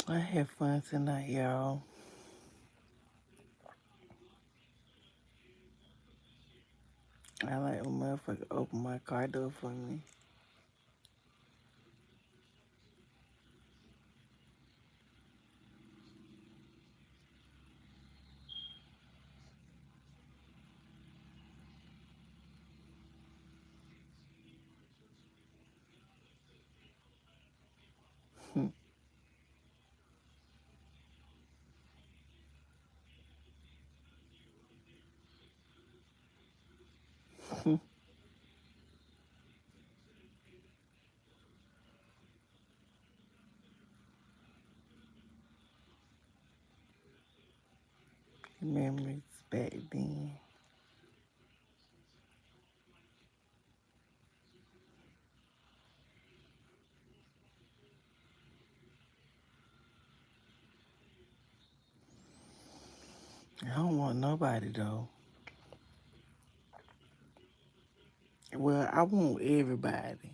I had fun tonight, y'all. I like when motherfucker open my car door for me. Memories back then. I don't want nobody though. Well, I want everybody.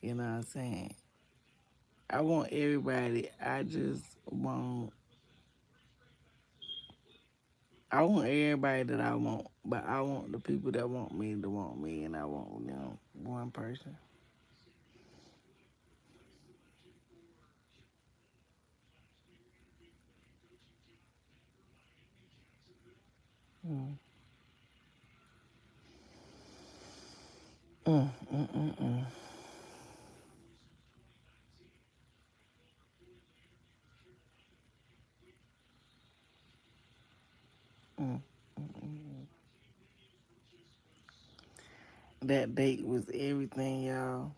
You know what I'm saying? I want everybody. I want everybody that I want, but I want the people that want me to want me, and I want one person. Mm. Mm, mm, mm, mm. Mm, mm, mm. That date was everything, y'all.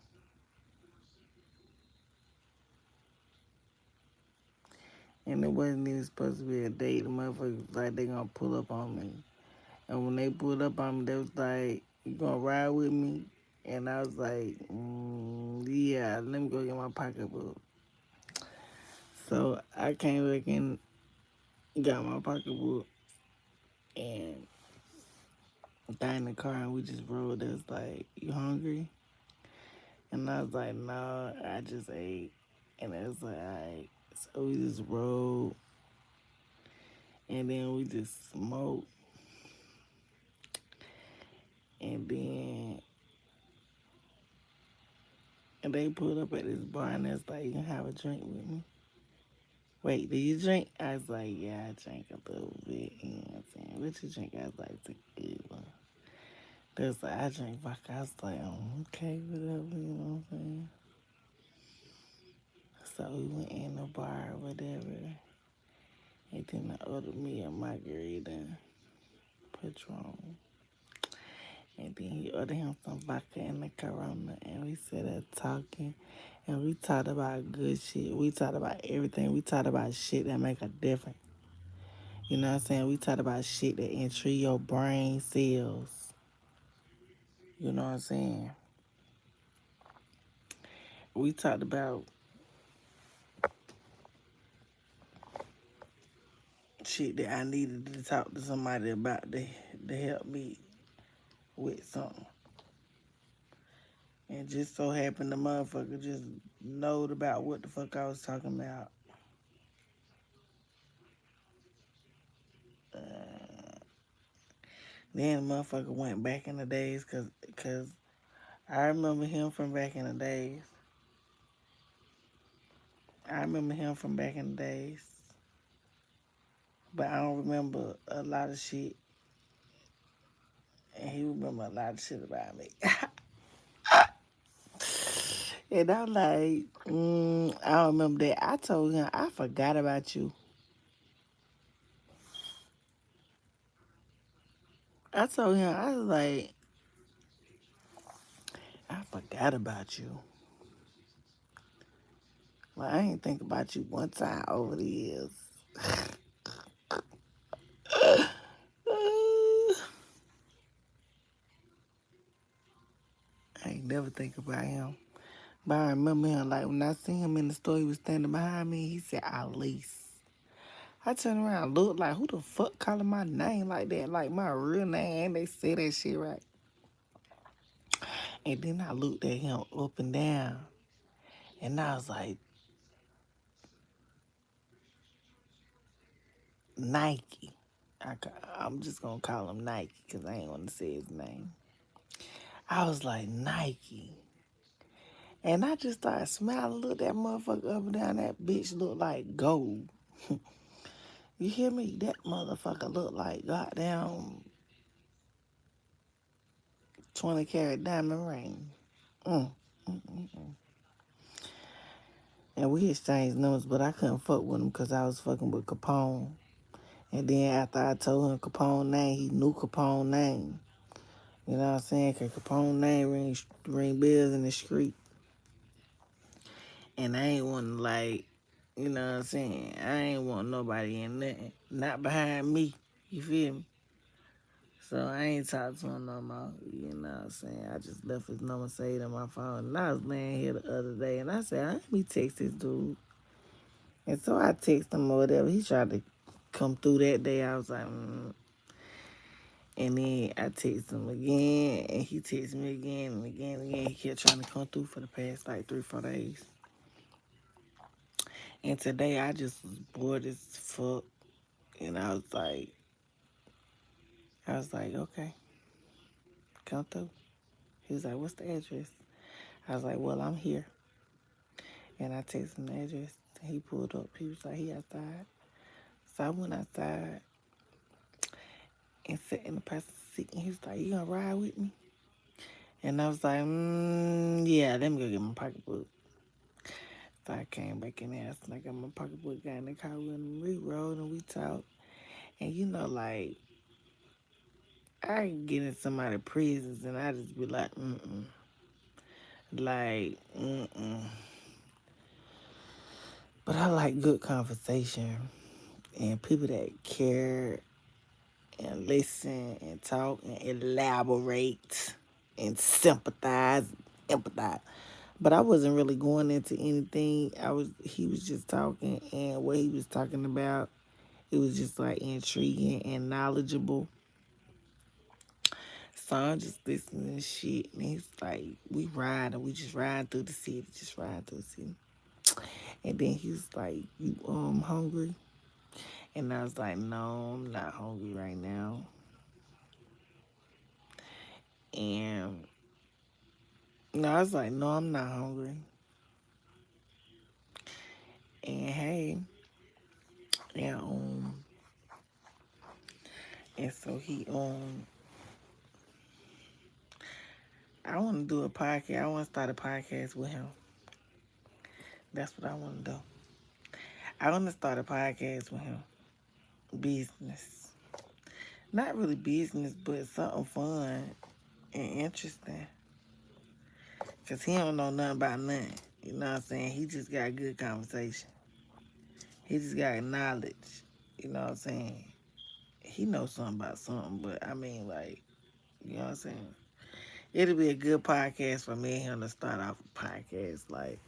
And it wasn't even supposed to be a date. The motherfuckers was like they gonna pull up on me. And when they pulled up on me, they was like, "You gonna ride with me?" And I was like, "Yeah, let me go get my pocketbook." So I came back and got my pocketbook and got in the car and we just rode. They was like, "You hungry?" And I was like, "No, I just ate." And it was like, "Alright." So we just rode and then we just smoked and then and they pulled up at this bar and they was like, "You can have a drink with me." Wait, do you drink? I was like, yeah, I drank a little bit. You know what I'm saying? What you drink? I was like, tequila. They was like, I drink vodka. I was like, okay, whatever, you know what I'm saying? So we went in the bar or whatever. And then I ordered me a margarita, Patron. And then he ordered him some vodka and a Corona. And we sat there talking. And we talked about good shit. We talked about everything. We talked about shit that make a difference. You know what I'm saying? We talked about shit that enter your brain cells. You know what I'm saying? We talked about shit that I needed to talk to somebody about to help me with something. And just so happened the motherfucker just knowed about what the fuck I was talking about. Then the motherfucker went back in the days cause I remember him from back in the days. I remember him from back in the days. But I don't remember a lot of shit. And he remember a lot of shit about me. And I'm like, I don't remember that. I told him I forgot about you. I told him I was like, I forgot about you. Like I ain't think about you one time over the years. I ain't never think about him. But I remember him like when I seen him in the store, he was standing behind me. He said, Alice. I turned around, looked like who the fuck calling my name like that, like my real name. And they say that shit right. And then I looked at him up and down, and I was like, Nike. I'm just gonna call him Nike because I ain't want to say his name. I was like, Nike. And I just started smiling, look that motherfucker up and down. That bitch looked like gold. You hear me? That motherfucker looked like goddamn 20 karat diamond ring. Mm, mm, mm, mm. And we exchanged numbers, but I couldn't fuck with him because I was fucking with Capone. And then after I told him Capone name, he knew Capone name. You know what I'm saying? Because Capone name ring bells in the street. And I ain't want to, like, you know what I'm saying? I ain't want nobody in nothing. Not behind me. You feel me? So I ain't talked to him no more. You know what I'm saying? I just left his number saved on my phone. And I was laying here the other day and I said, let me text this dude. And so I text him or whatever. He tried to come through that day. I was like, And then I text him again, and he texted me again and again and again. He kept trying to come through for the past like 3-4 days. And today I just was bored as fuck, and I was like, okay, come through. He was like, what's the address? I was like, well, I'm here. And I texted him the address. He pulled up. He was like, he outside. So I went outside and sat in the passenger seat, and he was like, you gonna ride with me? And I was like, yeah, let me go get my pocketbook. So I came back in there, so I got my pocketbook, got in the car with him, we rode and we talked. And you know, like, I get in somebody's prisons and I just be like, like, But I like good conversation and people that care and listen and talk and elaborate and sympathize, empathize. But I wasn't really going into anything. He was just talking, and what he was talking about, it was just like intriguing and knowledgeable. So I'm just listening to shit, and he's like, we just ride through the city, just ride through the city. And then he was like, you hungry? And I was like, no, I'm not hungry right now. And no, I was like, no, I'm not hungry. And hey, and and so I want to do a podcast. I want to start a podcast with him. That's what I want to do. I want to start a podcast with him. Business. Not really business, but something fun and interesting. Because he don't know nothing about nothing. You know what I'm saying? He just got good conversation. He just got knowledge. You know what I'm saying? He knows something about something, but I mean, like, you know what I'm saying? It'll be a good podcast for me and him to start off a podcast. Like,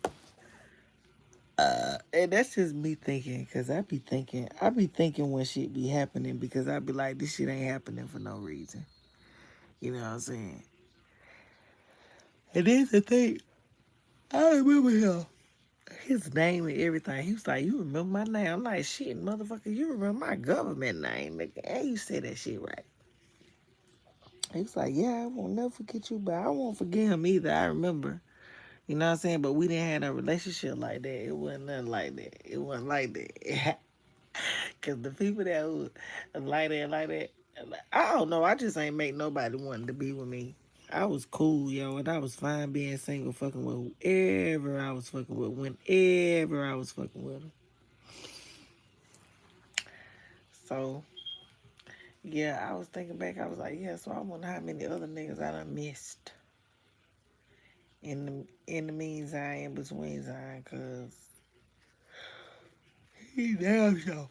and that's just me thinking, because I be thinking when shit be happening, because I be like, this shit ain't happening for no reason. You know what I'm saying? And then the thing, I remember him. His name and everything. He was like, you remember my name? I'm like, shit, motherfucker, you remember my government name, nigga. And you said that shit right. He was like, yeah, I won't never forget you, but I won't forget him either. I remember. You know what I'm saying? But we didn't have a relationship like that. It wasn't nothing like that. It wasn't like that. Because the people that was like that, I don't know. I just ain't make nobody want to be with me. I was cool, yo, and I was fine being single, fucking with whoever I was fucking with, whenever I was fucking with them. So, yeah, I was thinking back. I was like, yeah, so I wonder how many other niggas I done missed in the meantime, in between time, because he damn sure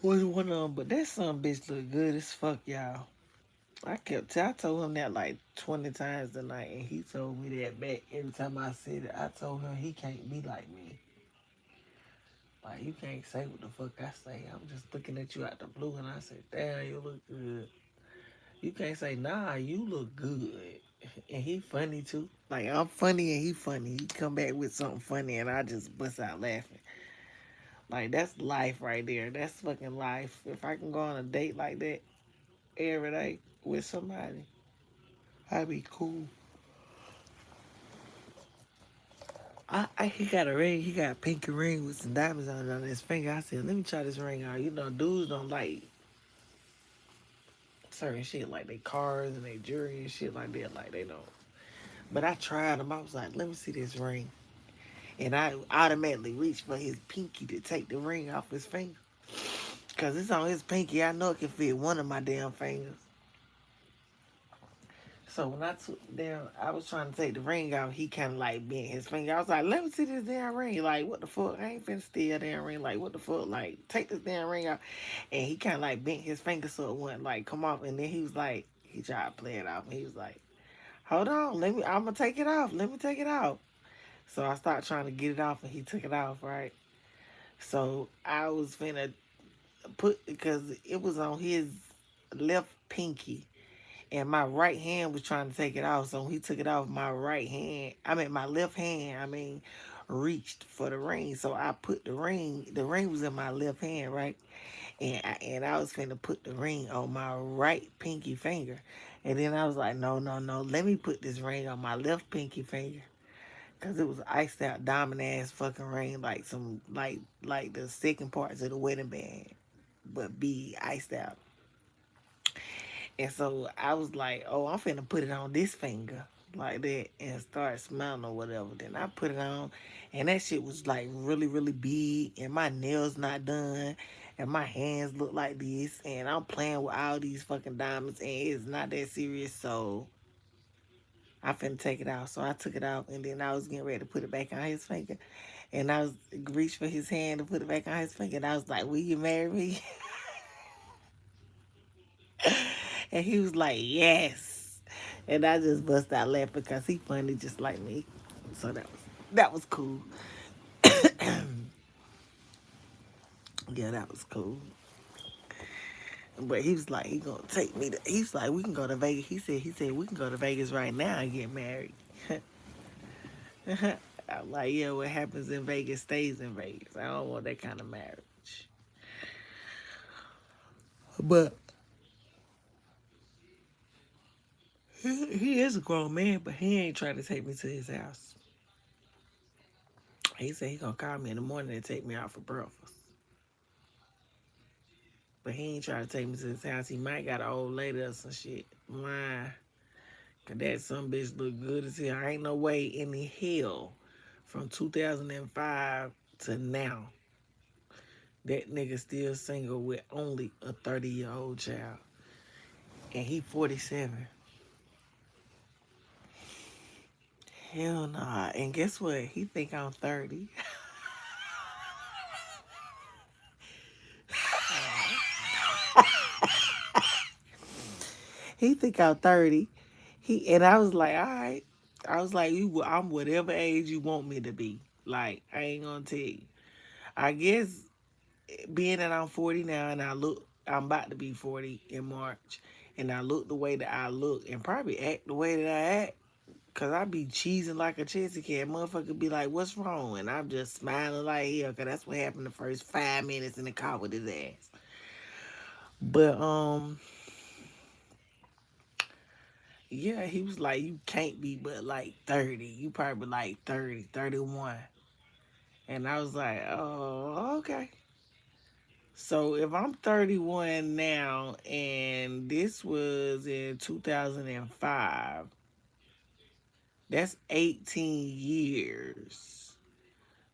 was one of them. But that son bitch look good as fuck, y'all. I told him that like 20 times tonight, and he told me that back every time I said it. I told him he can't be like me. Like, you can't say what the fuck I say. I'm just looking at you out the blue, and I said, damn, you look good. You can't say, nah, you look good. And he funny, too. Like, I'm funny, and he funny. He come back with something funny, and I just bust out laughing. Like, that's life right there. That's fucking life. If I can go on a date like that every day with somebody, I'd be cool. He got a ring. He got a pinky ring with some diamonds on his finger. I said, let me try this ring out. You know, dudes don't like certain shit like they cars and they jewelry and shit like that. Like, they don't. But I tried them. I was like, let me see this ring. And I automatically reached for his pinky to take the ring off his finger. Because it's on his pinky. I know it can fit one of my damn fingers. So when I took down, I was trying to take the ring out. He kind of like bent his finger. I was like, let me see this damn ring. Like, what the fuck? I ain't finna steal that damn ring. Like, what the fuck? Like, take this damn ring out. And he kind of like bent his finger so it wouldn't like come off. And then he was like, he tried to play it off. And he was like, hold on, I'm gonna take it off. Let me take it off. So I started trying to get it off, and he took it off, right? So I was finna put, because it was on his left pinky, and my right hand was trying to take it off. So when he took it off, my right hand, my left hand, reached for the ring. So I put the ring was in my left hand, right? And I was finna put the ring on my right pinky finger. And then I was like, no, no, no, let me put this ring on my left pinky finger. Cause it was iced out diamond ass fucking ring, like some like the second parts of the wedding band, but be iced out. And so I was like, oh, I'm finna put it on this finger like that and start smelling or whatever. Then I put it on, and that shit was like really, really big, and my nails not done, and my hands look like this, and I'm playing with all these fucking diamonds, and it's not that serious. So I finna take it out. So I took it out, and then I was getting ready to put it back on his finger. And I was reached for his hand to put it back on his finger. And I was like, will you marry me? And he was like, yes. And I just bust out laughing because he funny just like me. So that was cool. Yeah, that was cool. But he was like, he gonna take me to, he's like, we can go to Vegas. He said we can go to Vegas right now and get married. I'm like, yeah, what happens in Vegas stays in Vegas. I don't want that kind of marriage. But he is a grown man, but he ain't trying to take me to his house. He said he gonna call me in the morning and take me out for breakfast. But he ain't trying to take me to his house. He might got an old lady or some shit. Why? Cause that some bitch look good as hell. Ain't no way in the hell from 2005 to now that nigga still single with only a 30-year-old child. And he 47. Hell nah. And guess what? He think I'm 30. He think I'm 30. And I was like, all right. I was like, I'm whatever age you want me to be. Like, I ain't gonna tell you. I guess being that I'm 40 now and I'm about to be 40 in March, and I look the way that I look and probably act the way that I act, cause I be cheesing like a chessy cat. Motherfucker be like, what's wrong? And I'm just smiling like hell, cause that's what happened the first 5 minutes in the car with his ass. But yeah, he was like, you can't be but like 30. You probably like 30, 31. And I was like, oh, okay. So if I'm 31 now and this was in 2005, that's 18 years.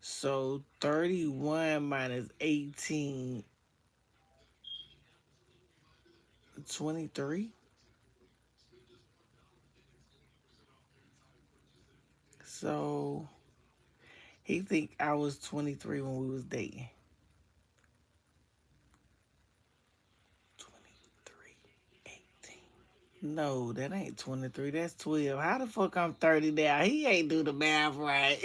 So 31 minus 18, 23. So he think I was 23 when we was dating. 23, 18. No, that ain't 23. That's 12. How the fuck I'm 30 now? He ain't do the math right.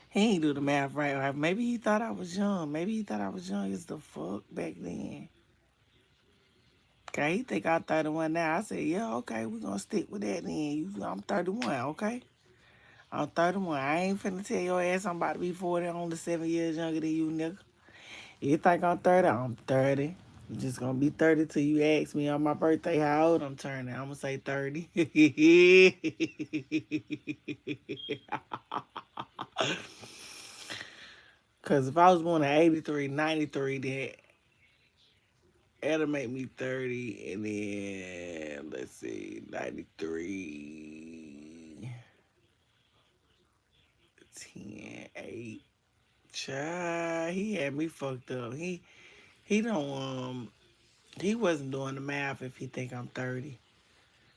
He ain't do the math right. Or maybe he thought I was young. Maybe he thought I was young as the fuck back then. Okay, he think I'm 31 now. I said, yeah, okay, we gonna stick with that then. I'm 31, okay? I'm 31. I ain't finna tell your ass I'm about to be 40, only 7 years younger than you, nigga. You think I'm 30? I'm 30. I'm just gonna be 30 till you ask me on my birthday how old I'm turning. I'm gonna say 30. Cause if I was born in 83, 93, then that'll make me 30. And then, let's see, 93, 10, 8. Child, he had me fucked up. He don't he wasn't doing the math if he think I'm 30.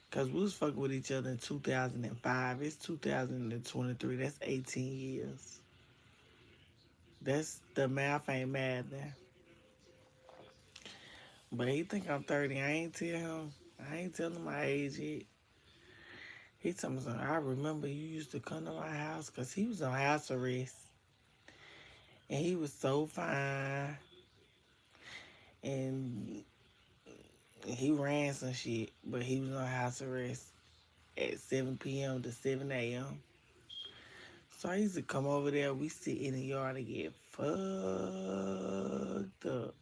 Cause we was fucking with each other in 2005. It's 2023. That's 18 years. That's the math ain't mad there. But he think I'm 30. I ain't tell him. I ain't tell him my age yet. He told me something. I remember you used to come to my house because he was on house arrest. And he was so fine. And he ran some shit. But he was on house arrest at 7 p.m. to 7 a.m. So I used to come over there. We sit in the yard and get fucked up.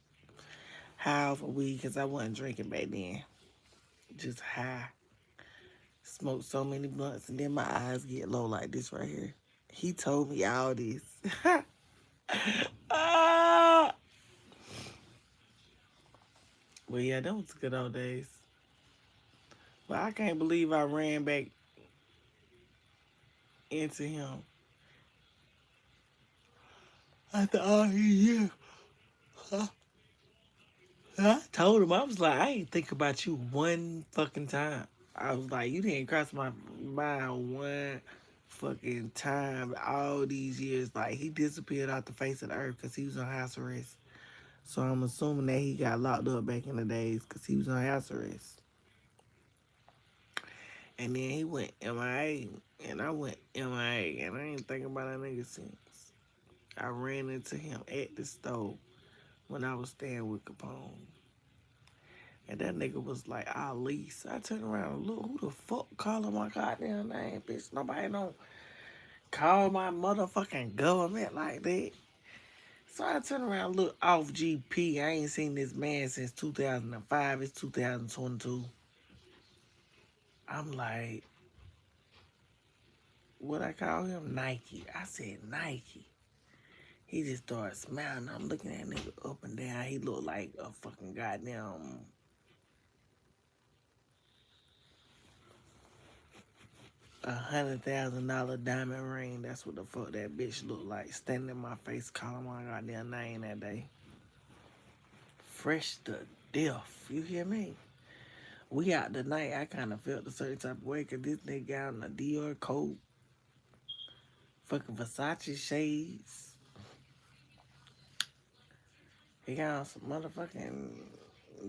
High off of weed because I wasn't drinking back then. Just high. Smoke so many blunts and then my eyes get low like this right here. He told me all this. Ah! But yeah, that was good old days. But I can't believe I ran back into him after all these years. Huh? I told him, I was like, I ain't think about you one fucking time. I was like, you didn't cross my mind one fucking time all these years. Like, he disappeared off the face of the earth because he was on house arrest. So I'm assuming that he got locked up back in the days because he was on house arrest. And then he went MIA, and I went MIA, and I ain't thinking about that nigga since. I ran into him at the store when I was staying with Capone. And that nigga was like, Ali. So I turned around and look, who the fuck calling my goddamn name, bitch? Nobody don't call my motherfucking government like that. So I turned around and look off GP. I ain't seen this man since 2005. It's 2022. I'm like, what I call him? Nike. I said Nike. He just started smiling. I'm looking at that nigga up and down. He looked like a fucking goddamn $100,000 diamond ring. That's what the fuck that bitch looked like. Standing in my face, calling my goddamn name that day. Fresh to death. You hear me? We out tonight. I kind of felt a certain type of way because this nigga got on a Dior coat, fucking Versace shades. He got on some motherfucking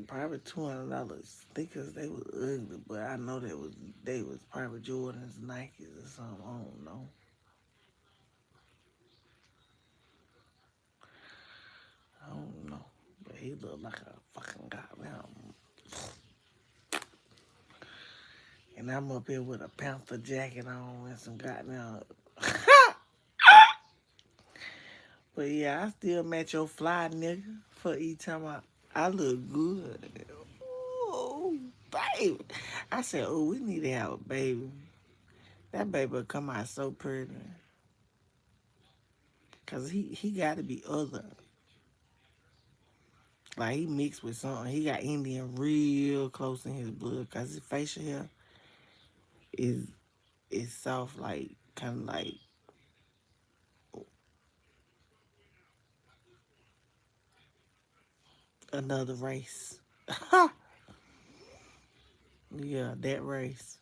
probably $200 sneakers. They was ugly, but I know they was probably Jordans, Nikes, or something. I don't know. I don't know. But he looked like a fucking goddamn. And I'm up here with a Panther jacket on and some goddamn. But yeah, I still match your fly nigga for each time I look good. Oh, baby. I said, oh, we need to have a baby. That baby will come out so pretty. Cause he got to be other. Like he mixed with something. He got Indian real close in his blood. Cause his facial hair is soft, like kind of like another race. Yeah, that race.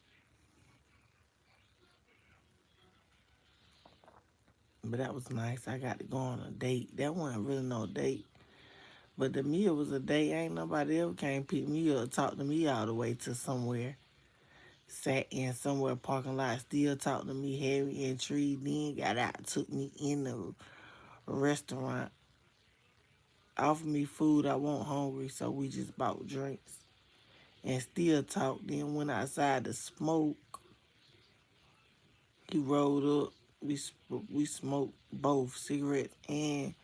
But that was nice. I got to go on a date. That wasn't really no date. But the meal was a date. Ain't nobody ever came pick me up, talk to me all the way to somewhere. Sat in somewhere parking lot, still talking to me, heavy intrigued. Then got out, took me in the restaurant, offered me food. I wasn't hungry, so we just bought drinks. and still talked. Then went outside to smoke. He rolled up. We smoked both cigarettes and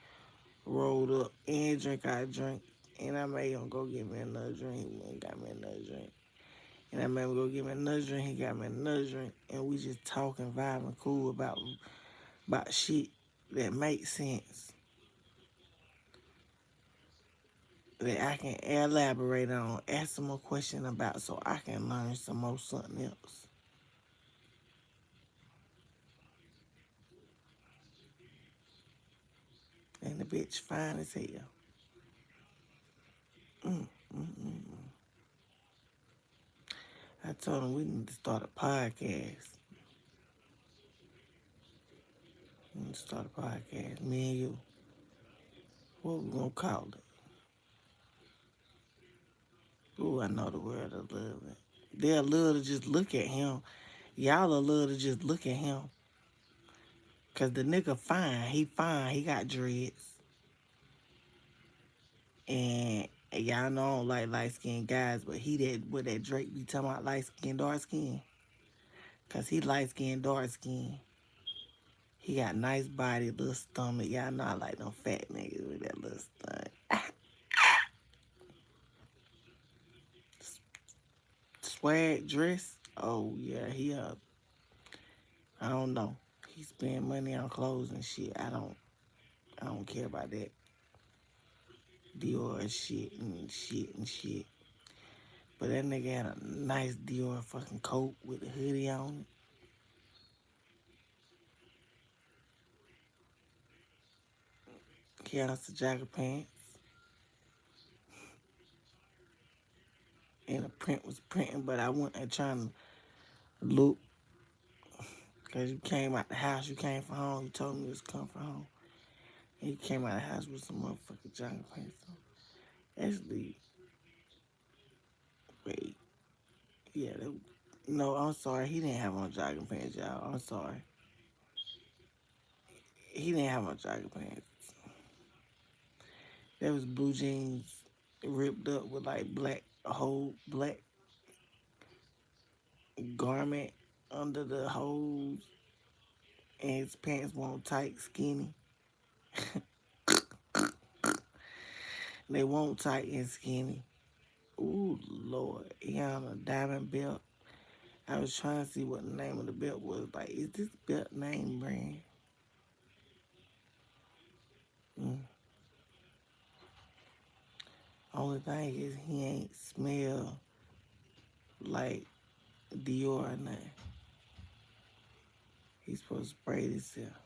rolled up and drink our drink. And I made him go get me another drink. He went and got me another drink. And I made him go get me another drink. He got me another drink. And we just talking, vibing, cool about shit that makes sense. That I can elaborate on, ask him a question about so I can learn some more something else. And the bitch fine as hell. Mm, mm, mm. I told him we need to start a podcast. We need to start a podcast, me and you. What we gonna call it? Ooh, I know the word of love it. They'll love to just look at him. Y'all will love to just look at him. Cause the nigga fine. He fine. He got dreads. And y'all know I don't like light skinned guys, but he that with that Drake be talking about light skin, dark skin. Cause he light skin, dark skin. He got nice body, little stomach. Y'all know I like them fat niggas with that little stomach. Swag dress. Oh yeah, I don't know. He spend money on clothes and shit. I don't care about that. Dior and shit and shit and shit. But that nigga had a nice Dior fucking coat with a hoodie on it. He had us a jacket pants. And the print was printing, but I wasn't trying to look. Cause you came out the house, you came from home, you told me you was come from home. And you came out the house with some motherfucking jacket pants on. Actually, wait. Yeah, no, I'm sorry. He didn't have on jogging pants, y'all. I'm sorry. He didn't have on jogging pants. There was blue jeans ripped up with like a whole black garment under the holes, and his pants weren't tight, skinny. They weren't tight and skinny. Ooh, Lord. He had on a diamond belt. I was trying to see what the name of the belt was. Like, is this belt name brand? Mm. Only thing is he ain't smell like Dior or nothing. He's supposed to spray himself.